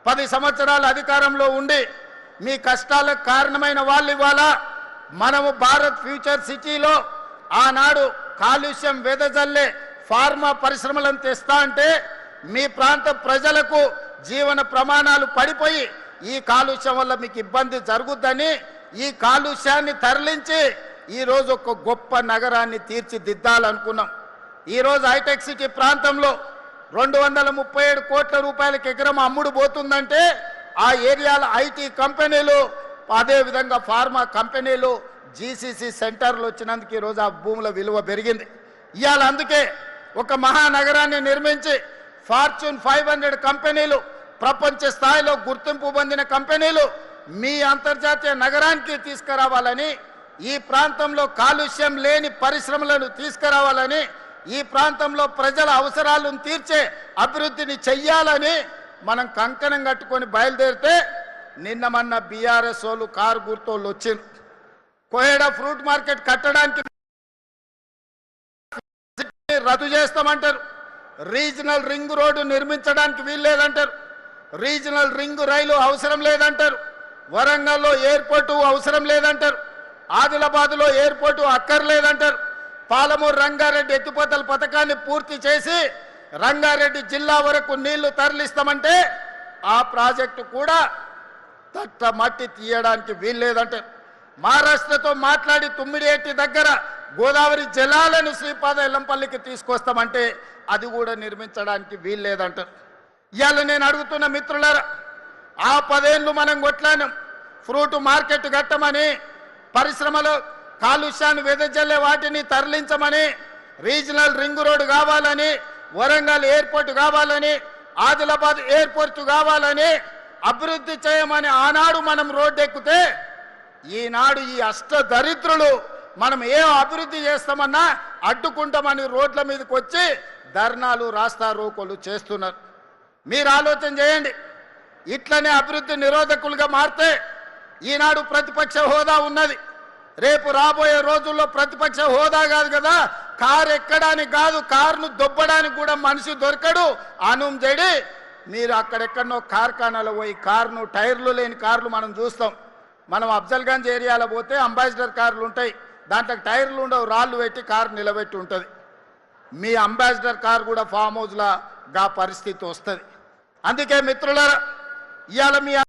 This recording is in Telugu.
10 సంవత్సరాల అధికారంలో ఉండి మీ కష్టాలకు కారణమైన వాళ్ళు ఇవాళ మనము భారత్ ఫ్యూచర్ సిటీలో ఆనాడు కాలుష్యం వెదజల్లే ఫార్మా పరిశ్రమలను తెస్తా అంటే మీ ప్రాంత ప్రజలకు జీవన ప్రమాణాలు పడిపోయి ఈ కాలుష్యం వల్ల మీకు ఇబ్బంది జరుగుద్దని ఈ కాలుష్యాన్ని తరలించి ఈరోజు ఒక గొప్ప నగరాన్ని తీర్చిదిద్దాలనుకున్నాం. ఈరోజు హైటెక్ సిటీ ప్రాంతంలో 237 కోట్ల రూపాయలకి ఎకరం అమ్ముడు పోతుందంటే ఆ ఏరియాల ఐటీ కంపెనీలు అదేవిధంగా ఫార్మా కంపెనీలు జీసీసీ సెంటర్లు వచ్చినందుకు ఈరోజు ఆ భూముల విలువ పెరిగింది. ఇవాళ అందుకే ఒక మహానగరాన్ని నిర్మించి ఫార్చ్యూన్ 500 కంపెనీలు ప్రపంచ స్థాయిలో గుర్తింపు పొందిన కంపెనీలు మీ అంతర్జాతీయ నగరానికి తీసుకురావాలని, ఈ ప్రాంతంలో కాలుష్యం లేని పరిశ్రమలను తీసుకురావాలని, ఈ ప్రాంతంలో ప్రజల అవసరాలను తీర్చే అభివృద్ధిని చెయ్యాలని మనం కంకణం కట్టుకొని బయలుదేరితే నిన్న మొన్న బీఆర్ఎస్ వాళ్ళు కారు గుర్తోళ్ళు వచ్చింది. కోహెడా ఫ్రూట్ మార్కెట్ కట్టడానికి రద్దు చేస్తామంటారు, రీజనల్ రింగ్ రోడ్డు నిర్మించడానికి వీలు లేదంటారు, రీజనల్ రింగ్ రైలు అవసరం లేదంటారు, వరంగల్లో ఎయిర్పోర్టు అవసరం లేదంటారు, ఆదిలాబాద్లో ఎయిర్పోర్టు అక్కర్లేదంటారు, పాలమూరు రంగారెడ్డి ఎత్తిపోతల పథకాన్ని పూర్తి చేసి రంగారెడ్డి జిల్లా వరకు నీళ్లు తరలిస్తామంటే ఆ ప్రాజెక్టు కూడా తట్ట మట్టి తీయడానికి వీల్లేదంటారు. మహారాష్ట్రతో మాట్లాడి తుమ్మిడియేటి దగ్గర గోదావరి జలాలను శ్రీపాద ఎల్లంపల్లికి తీసుకొస్తామంటే అది కూడా నిర్మించడానికి వీల్లేదంటారు. ఇవాళ నేను అడుగుతున్న మిత్రులారా, ఆ 10 ఏళ్ళు మనం కొట్లాను ఫ్రూట్ మార్కెట్ కట్టమని, పరిశ్రమలో కాలుష్యాన్ని వెదజల్లే వాటిని తరలించమని, రీజనల్ రింగ్ రోడ్డు కావాలని, వరంగల్ ఎయిర్పోర్ట్ కావాలని, ఆదిలాబాద్ ఎయిర్పోర్ట్ కావాలని అభివృద్ధి చేయమని ఆనాడు మనం రోడ్డు ఎక్కితే ఈనాడు ఈ అష్టదరిద్రులు మనం ఏ అభివృద్ధి చేస్తామన్నా అడ్డుకుంటామని రోడ్ల మీదకి వచ్చి ధర్నాలు రాస్తా రోకోలు చేస్తున్నారు. మీరు ఆలోచన చేయండి. ఇట్లనే అభివృద్ధి నిరోధకులుగా మారితే ఈనాడు ప్రతిపక్ష హోదా ఉన్నది, రేపు రాబోయే రోజుల్లో ప్రతిపక్ష హోదా కాదు కదా, కారు ఎక్కడానికి కాదు, కారును దొబ్బడానికి కూడా మనిషి దొరకడు. అనుం చెడి మీరు అక్కడెక్కడనో కార్ఖానాలో పోయి కారును టైర్లు లేని కార్లు మనం చూస్తాం. మనం అఫ్జల్గంజ్ ఏరియాలో పోతే అంబాసిడర్ కార్లు ఉంటాయి, దాంట్లో టైర్లు ఉండవు, రాళ్ళు పెట్టి కారు నిలబెట్టి ఉంటుంది. మీ అంబాసిడర్ కారు కూడా ఫామ్ హౌస్లా గా పరిస్థితి వస్తుంది. అందుకే మిత్రులారా, ఇవాళ మీ